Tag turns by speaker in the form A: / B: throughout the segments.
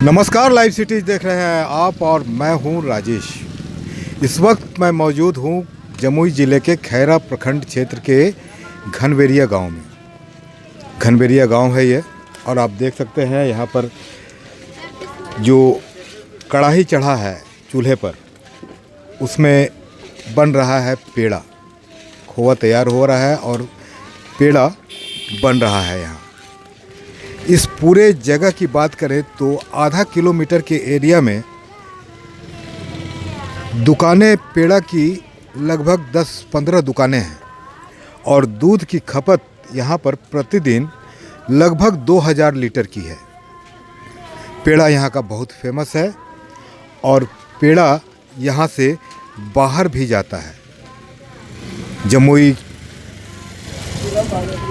A: नमस्कार, live cities देख रहे हैं आप और मैं हूं राजेश। इस वक्त मैं मौजूद हूं जमुई ज़िले के खैरा प्रखंड क्षेत्र के घनबेरिया गांव में। घनबेरिया गांव है ये, और आप देख सकते हैं यहाँ पर जो कढ़ाई चढ़ा है चूल्हे पर, उसमें बन रहा है पेड़ा। खोआ तैयार हो रहा है और पेड़ा बन रहा है। यहाँ इस पूरे जगह की बात करें तो आधा किलोमीटर के एरिया में दुकानें पेड़ा की लगभग 10-15 दुकानें हैं, और दूध की खपत यहाँ पर प्रतिदिन लगभग 2000 लीटर की है। पेड़ा यहाँ का बहुत फेमस है, और पेड़ा यहाँ से बाहर भी जाता है। जमुई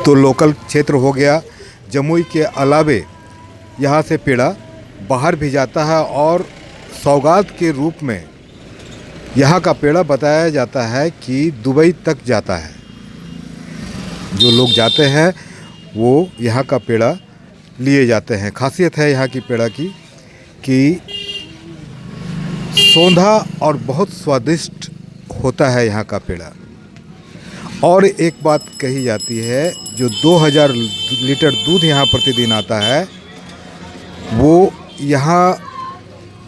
A: तो लोकल क्षेत्र हो गया, जमुई के अलावे यहाँ से पेड़ा बाहर भी जाता है, और सौगात के रूप में यहाँ का पेड़ा बताया जाता है कि दुबई तक जाता है। जो लोग जाते हैं वो यहाँ का पेड़ा लिए जाते हैं। खासियत है यहाँ की पेड़ा की कि सौंधा और बहुत स्वादिष्ट होता है यहाँ का पेड़ा। और एक बात कही जाती है, जो 2000 लीटर दूध यहाँ प्रतिदिन आता है, वो यहाँ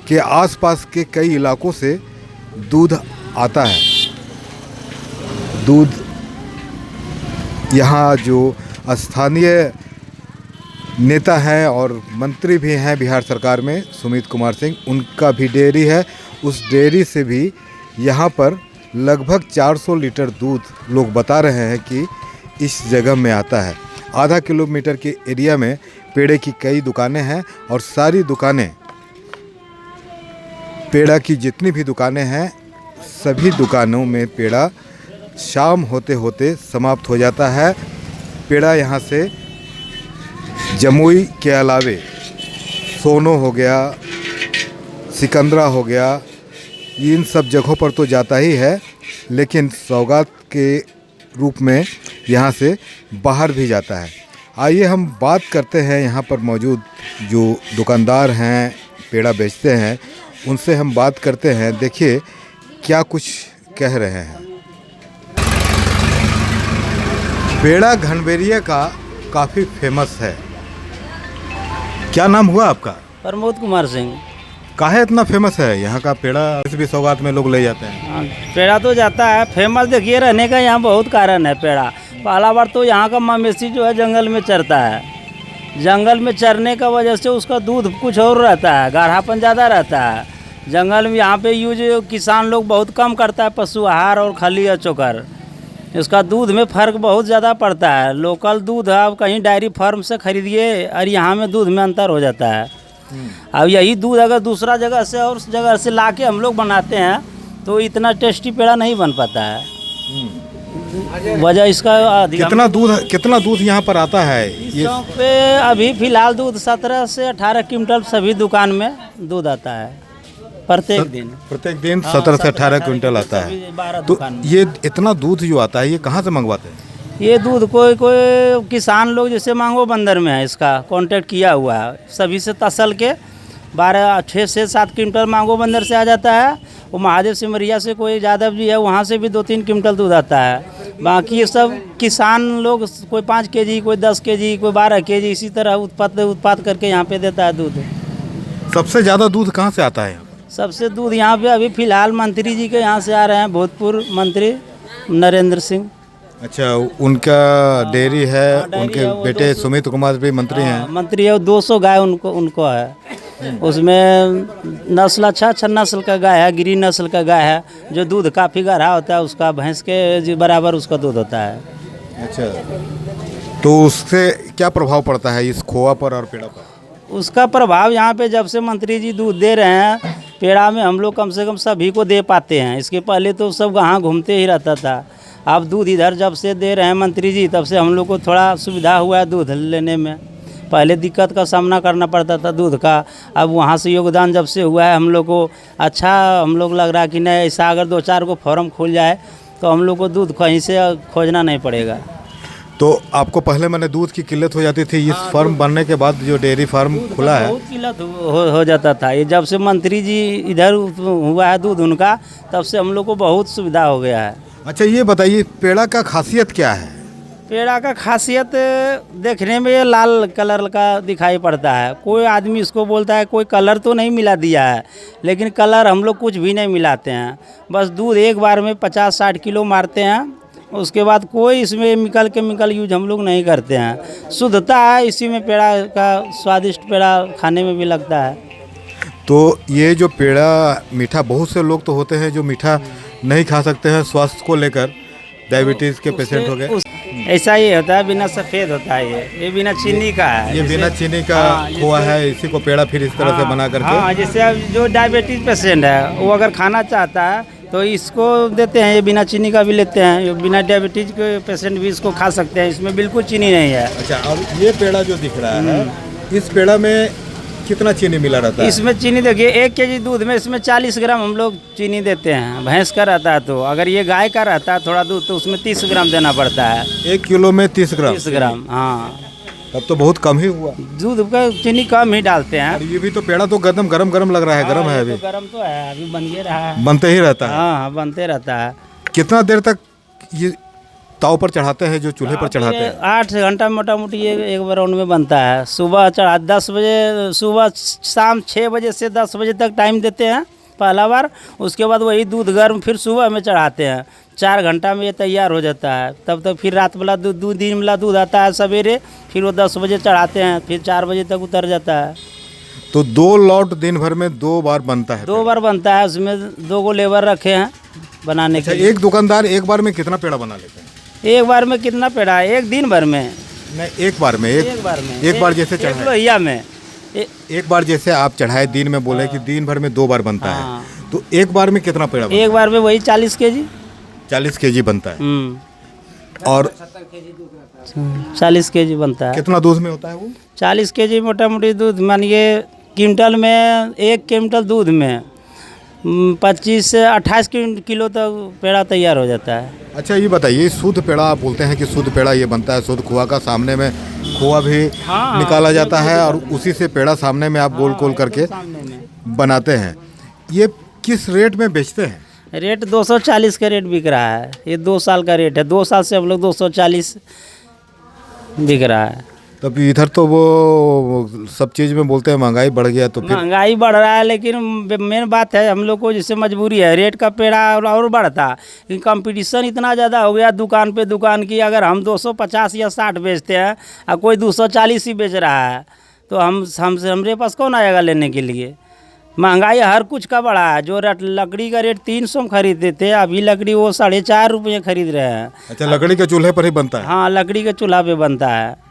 A: के आसपास के कई इलाकों से दूध आता है। दूध यहाँ जो स्थानीय नेता हैं और मंत्री भी हैं बिहार सरकार में, सुमित कुमार सिंह, उनका भी डेयरी है। उस डेयरी से भी यहाँ पर लगभग 400 लीटर दूध लोग बता रहे हैं कि इस जगह में आता है। आधा किलोमीटर के एरिया में पेड़े की कई दुकानें हैं, और सारी दुकानें, पेड़ा की जितनी भी दुकानें हैं, सभी दुकानों में पेड़ा शाम होते होते समाप्त हो जाता है। पेड़ा यहाँ से जमुई के अलावे सोनो हो गया, सिकंदरा हो गया, इन सब जगहों पर तो जाता ही है, लेकिन सौगात के रूप में यहाँ से बाहर भी जाता है। आइए हम बात करते हैं यहाँ पर मौजूद जो दुकानदार हैं, पेड़ा बेचते हैं, उनसे हम बात करते हैं। देखिए क्या कुछ कह रहे हैं। पेड़ा घनबेरिया का काफ़ी फेमस है। क्या नाम हुआ आपका?
B: प्रमोद कुमार सिंह।
A: काहे इतना फेमस है यहाँ का पेड़ा? इस भी सौगात में लोग ले जाते हैं।
B: पेड़ा तो जाता है फेमस। देखिए, रहने का यहाँ बहुत कारण है। पेड़ा पहला बार तो यहाँ का मवेशी जो है जंगल में चरता है। जंगल में चरने का वजह से उसका दूध कुछ और रहता है, गाढ़ापन ज़्यादा रहता है। जंगल में यहाँ पे यूज किसान लोग बहुत कम करता है, पशु आहार और खली और चोकर। इसका दूध में फ़र्क बहुत ज़्यादा पड़ता है। लोकल दूध आप कहीं डेयरी फार्म से खरीदिए और यहाँ में दूध में अंतर हो जाता है। अब यही दूध अगर दूसरा जगह से और जगह से लाके हम लोग बनाते हैं तो इतना टेस्टी पेड़ा नहीं बन पाता है। वजह इसका कितना दूध यहाँ पर आता है? इस पे अभी फ़िलहाल दूध 17 से 18 क्विंटल सभी दुकान में दूध आता है प्रत्येक दिन
A: 17 से 18 क्विंटल आता है। तो ये इतना दूध जो आता है, ये कहाँ से मंगवाते हैं?
B: ये दूध कोई किसान लोग जैसे मांगो बंदर में है, इसका कांटेक्ट किया हुआ है। सभी से तसल के 6 से 7 क्विंटल मांगो बंदर से आ जाता है। वो महादेव सिमरिया से कोई यादव जी है, वहाँ से भी 2-3 क्विंटल दूध आता है। बाकी ये सब किसान लोग कोई 5 केजी, कोई 10 केजी, कोई 12 केजी, इसी तरह उत्पाद करके यहाँ पे देता है दूध।
A: सबसे ज़्यादा दूध कहाँ से आता है?
B: सबसे दूध यहाँ पे अभी फ़िलहाल मंत्री जी के यहाँ से आ रहे हैं, भूतपूर्व मंत्री नरेंद्र सिंह।
A: अच्छा, उनका डेयरी है। उनके बेटे सुमित कुमार भी मंत्री हैं।
B: मंत्री है। 200 गाय उनको है। उसमें नस्ल अच्छा नस्ल का गाय है, गिरी नस्ल का गाय है, जो दूध काफ़ी गाढ़ा होता है। उसका भैंस के बराबर उसका दूध होता है।
A: अच्छा, तो उससे क्या प्रभाव पड़ता है इस खोआ पर और पेड़ा पर?
B: उसका प्रभाव यहाँ पे जब से मंत्री जी दूध दे रहे हैं, पेड़ा में हम लोग कम से कम सभी को दे पाते हैं। इसके पहले तो सब वहाँ घूमते ही रहता था। अब दूध इधर जब से दे रहे हैं मंत्री जी, तब से हम लोग को थोड़ा सुविधा हुआ है दूध लेने में। पहले दिक्कत का सामना करना पड़ता था दूध का। अब वहाँ से योगदान जब से हुआ है हम लोग को, अच्छा हम लोग लग रहा है कि नहीं, ऐसा अगर 2-4 को फार्म खुल जाए तो हम लोग को दूध कहीं से खोजना नहीं पड़ेगा।
A: तो आपको पहले मैंने दूध की किल्लत हो जाती थी, इस फार्म बनने के बाद जो डेयरी फार्म खुला है,
B: बहुत किल्लत हो जाता था। ये जब से मंत्री जी इधर हुआ है दूध उनका, तब से हम लोग को बहुत सुविधा हो गया है।
A: अच्छा ये बताइए पेड़ा का खासियत क्या है?
B: पेड़ा का खासियत देखने में ये लाल कलर का दिखाई पड़ता है। कोई आदमी इसको बोलता है कोई कलर तो नहीं मिला दिया है, लेकिन कलर हम लोग कुछ भी नहीं मिलाते हैं। बस दूध एक बार में 50-60 किलो मारते हैं, उसके बाद कोई इसमें केमिकल यूज हम लोग नहीं करते हैं। शुद्धता है इसी में। पेड़ा का स्वादिष्ट पेड़ा खाने में भी लगता है।
A: तो ये जो पेड़ा मीठा, बहुत से लोग तो होते हैं जो मीठा नहीं खा सकते हैं स्वास्थ्य को लेकर, डायबिटीज़ के पेशेंट हो गए।
B: ऐसा ही होता है, बिना सफ़ेद होता है ये बिना चीनी का है।
A: ये बिना चीनी का खोआ है, इसी को पेड़ा फिर इस तरह से बना करके।
B: हाँ, जैसे अब जो डायबिटीज पेशेंट है वो अगर खाना चाहता है तो इसको देते हैं। ये बिना चीनी का भी लेते हैं। ये बिना डायबिटीज के पेशेंट भी इसको खा सकते हैं, इसमें बिल्कुल चीनी नहीं है।
A: अच्छा, और ये पेड़ा जो दिख रहा है, इस पेड़ा में कितना चीनी मिला रहता है?
B: इसमें चीनी देखिए 1 केजी दूध में इसमें 40 ग्राम हम लोग चीनी देते हैं। भैंस का रहता है तो, अगर ये गाय का रहता है थोड़ा दूध तो उसमें 30 ग्राम देना पड़ता है।
A: 1 किलो में 30 ग्राम?
B: 30 ग्राम, हाँ।
A: तब तो बहुत कम ही हुआ।
B: दूध का चीनी कम ही डालते हैं।
A: और ये भी तो पेड़ा तो गरम गरम लग रहा है। गर्म है अभी?
B: गरम तो है, अभी बन ही रहा है।
A: बनते ही रहता है?
B: हाँ, बनते रहता है।
A: कितना देर तक ये ताव पर चढ़ाते हैं, जो चूल्हे पर चढ़ाते हैं?
B: 8 घंटा मोटा मोटी ये एक राउंड में बनता है। सुबह चढ़ा 10 बजे, सुबह शाम 6 बजे से 10 बजे तक टाइम देते हैं पहला बार। उसके बाद वही दूध गर्म फिर सुबह में चढ़ाते हैं। 4 घंटा में ये तैयार हो जाता है। तब तक फिर रात वाला दूध दिन वाला दूध आता है सवेरे, फिर वो 10 बजे चढ़ाते हैं, फिर 4 बजे तक उतर जाता है।
A: तो 2 लॉट दिन भर में 2 बार बनता है?
B: 2 बार बनता है। उसमें 2 को लेबर रखे हैं बनाने के लिए।
A: एक दुकानदार एक बार में कितना पेड़ा बना लेते हैं?
B: एक बार में कितना पेड़ा? एक दिन भर में
A: नहीं, एक बार में। एक बार जैसे चढ़ाए,
B: लोहिया में
A: एक बार जैसे आप चढ़ाए दिन में, बोले कि दिन भर में 2 बार बनता है, तो एक बार में कितना पेड़ा बनता है?
B: एक बार में वही 40 केजी।
A: 40 केजी बनता है। और
B: 40 केजी बनता है।
A: कितना दूध में होता है वो?
B: 40 केजी मोटा मोटी दूध मानिए क्विंटल में, 1 क्विंटल दूध में 25 से 28 किलो तक पेड़ा तैयार हो जाता है।
A: अच्छा ये बताइए, शुद्ध पेड़ा आप बोलते हैं कि शुद्ध पेड़ा ये बनता है, शुद्ध खोआ का, सामने में खोआ भी निकाला जाता है और उसी से पेड़ा सामने में आप गोल करके बनाते हैं। ये किस रेट में बेचते हैं?
B: रेट 240 का रेट बिक रहा है। ये 2 साल का रेट है। 2 साल से हम लोग 240 बिक रहा है।
A: तब इधर तो वो सब चीज़ में बोलते हैं महंगाई बढ़ गया, तो फिर
B: महंगाई बढ़ रहा है, लेकिन मेन बात है हम लोग को जैसे मजबूरी है, रेट का पेड़ा और बढ़ता, लेकिन कंपटीशन इतना ज़्यादा हो गया दुकान पे दुकान की। अगर हम 250 या 60 बेचते हैं और कोई 240 ही बेच रहा है, तो हमरे पास कौन आएगा लेने के लिए? महंगाई हर कुछ का बढ़ा है। जो लकड़ी का रेट 300 में खरीदते थे, अभी लकड़ी वो 4.5 रुपये खरीद रहे हैं।
A: अच्छा, लकड़ी के चूल्हे पर ही बनता है?
B: हाँ, लकड़ी के चूल्हा पे बनता है।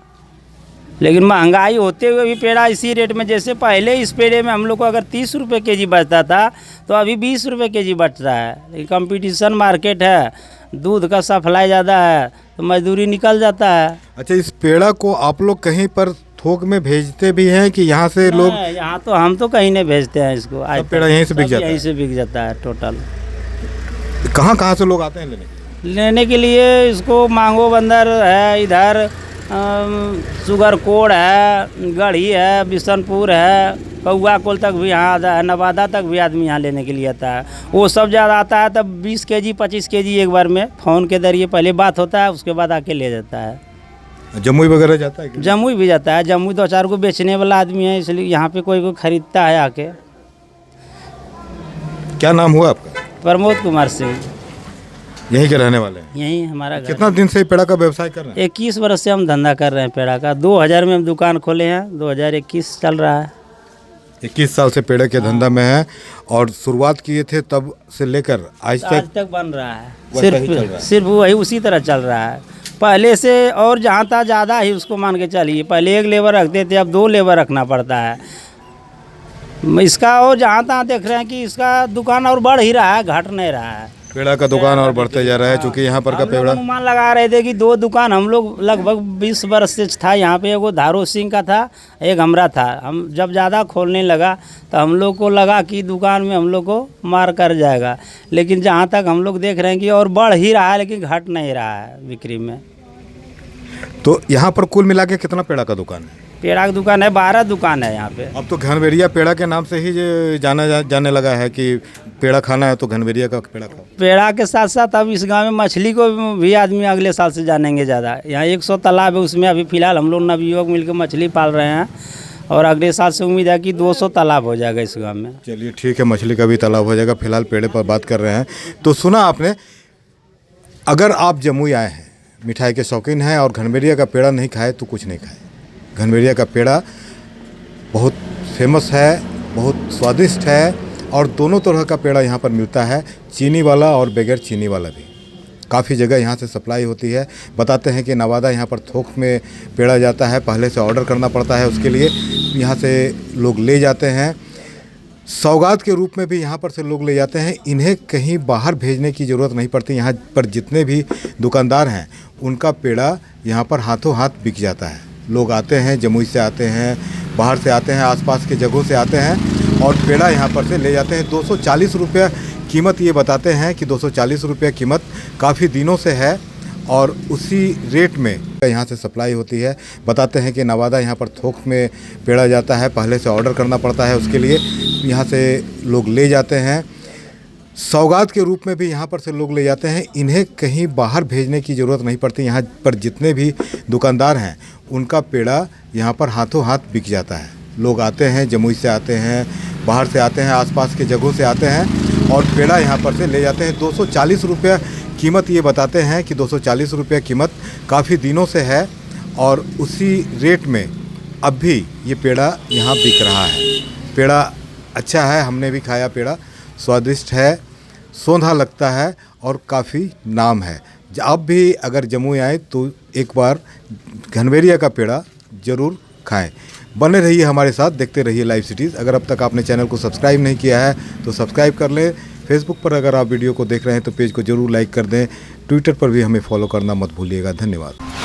B: लेकिन महंगाई होते हुए भी पेड़ा इसी रेट में, जैसे पहले इस पेड़े में हम लोग को अगर 30 रुपये केजी बचता था, तो अभी 20 रुपये केजी बचता है। लेकिन कंपटीशन मार्केट है, दूध का सप्लाई ज़्यादा है, तो मजदूरी निकल जाता है।
A: अच्छा, इस पेड़ा को आप लोग कहीं पर थोक में भेजते भी हैं कि यहाँ से लोग?
B: यहाँ तो हम तो कहीं नहीं भेजते हैं इसको।
A: सब पेड़ा यहीं से बिक जाता है?
B: यहीं से बिक जाता है टोटल।
A: कहाँ से लोग आते हैं
B: लेने के लिए? इसको मांगो बंदर है, इधर सुगर कोड है, गढ़ी है, बिशनपुर है, कौआ कोल तक भी यहाँ आता है, नवादा तक भी आदमी यहाँ लेने के लिए आता है। वो सब ज़्यादा आता है तब 20 केजी 25 केजी एक बार में फ़ोन के जरिए पहले बात होता है, उसके बाद आके ले जाता है।
A: जमुई वगैरह जाता है?
B: जमुई भी जाता है। जमुई 2-4 को बेचने वाला आदमी है, इसलिए यहाँ पे कोई खरीदता है आके।
A: क्या नाम हुआ आपका?
B: प्रमोद कुमार सिंह।
A: यहीं के रहने वाले हैं?
B: यहीं हमारा घर।
A: कितना दिन से पेड़ा का व्यवसाय कर रहे हैं?
B: 21 वर्ष से हम धंधा कर रहे हैं पेड़ा का। 2000 में हम दुकान खोले हैं, 2021 चल रहा है।
A: 21 साल से पेड़े के धंधा में है। और शुरुआत किए थे तब से लेकर आज
B: तक बन रहा है। सिर्फ वही उसी तरह चल रहा है। पहले से और जहाँ था ज़्यादा ही उसको मान के चलिए। पहले 1 लेबर रखते थे, अब 2 लेबर रखना पड़ता है इसका। और जहाँ तहाँ देख रहे हैं कि इसका दुकान और बढ़ ही रहा है, घट नहीं रहा है।
A: पेड़ा का दुकान और बढ़ते जा रहा है, क्योंकि यहाँ पर का पेड़ा
B: अनुमान लगा रहे थे कि 2 दुकान हम लोग लगभग 20 वर्ष से था यहाँ पे। एगो धारो सिंह का था, एक हमरा था। हम जब ज़्यादा खोलने लगा तो हम लोग को लगा कि दुकान में हम लोग को मार कर जाएगा, लेकिन जहाँ तक हम लोग देख रहे हैं कि और बढ़ ही रहा है, लेकिन घट नहीं रहा है बिक्री में।
A: तो यहाँ पर कुल मिला के कितना पेड़ा का दुकान है?
B: पेड़ा की दुकान है, 12 दुकान है यहाँ पे।
A: अब तो घनवेरिया पेड़ा के नाम से ही जाने लगा है कि पेड़ा खाना है तो घनवेरिया का पेड़ा खाओ।
B: पेड़ा के साथ साथ अब इस गांव में मछली को भी आदमी अगले साल से जानेंगे ज़्यादा। यहाँ 100 तालाब है, उसमें अभी फ़िलहाल हम लोग नवयुवक मिलकर मछली पाल रहे हैं और अगले साल से उम्मीद है कि 200 तालाब हो जाएगा इस गांव में।
A: चलिए ठीक है, मछली का भी तालाब हो जाएगा। फिलहाल पेड़े पर बात कर रहे हैं। तो सुना आपने, अगर आप जमुई आए हैं, मिठाई के शौकीन हैं और घनवेरिया का पेड़ा नहीं खाए तो कुछ नहीं खाए। घनवेरिया का पेड़ा बहुत फेमस है, बहुत स्वादिष्ट है और दोनों तरह का पेड़ा यहाँ पर मिलता है, चीनी वाला और बगैर चीनी वाला भी। काफ़ी जगह यहाँ से सप्लाई होती है। बताते हैं कि नवादा यहाँ पर थोक में पेड़ा जाता है, पहले से ऑर्डर करना पड़ता है उसके लिए, यहाँ से लोग ले जाते हैं। सौगात के रूप में भी यहाँ पर से लोग ले जाते हैं। इन्हें कहीं बाहर भेजने की ज़रूरत नहीं पड़ती। यहाँ पर जितने भी दुकानदार हैं उनका पेड़ा यहाँ पर हाथों हाथ बिक जाता है। लोग आते हैं, जमुई से आते हैं, बाहर से आते हैं, आसपास के जगहों से आते हैं और पेड़ा यहाँ पर से ले जाते हैं। 240 रुपये कीमत, ये बताते हैं कि 240 रुपये कीमत काफ़ी दिनों से है और उसी रेट में यहाँ से सप्लाई होती है। बताते हैं कि नवादा यहाँ पर थोक में पेड़ा जाता है, पहले से ऑर्डर करना पड़ता है उसके लिए, यहाँ से लोग ले जाते हैं। सौगात के रूप में भी यहाँ पर से लोग ले जाते हैं। इन्हें कहीं बाहर भेजने की ज़रूरत नहीं पड़ती। यहाँ पर जितने भी दुकानदार हैं उनका पेड़ा यहाँ पर हाथों हाथ बिक जाता है। लोग आते हैं, जमुई से आते हैं, बाहर से आते हैं, आसपास के जगहों से आते हैं और पेड़ा यहाँ पर से ले जाते हैं। 240 रुपये कीमत, ये बताते हैं कि 240 रुपये कीमत काफ़ी दिनों से है और उसी रेट में अब भी ये पेड़ा यहाँ बिक रहा है। पेड़ा अच्छा है, हमने भी खाया पेड़ा, स्वादिष्ट है, सोंधा लगता है और काफ़ी नाम है। आप भी अगर जमुई आए तो एक बार घनवेरिया का पेड़ा ज़रूर खाएं। बने रहिए हमारे साथ, देखते रहिए लाइव सिटीज़। अगर अब तक आपने चैनल को सब्सक्राइब नहीं किया है तो सब्सक्राइब कर लें। फेसबुक पर अगर आप वीडियो को देख रहे हैं तो पेज को ज़रूर लाइक कर दें। ट्विटर पर भी हमें फॉलो करना मत भूलिएगा। धन्यवाद।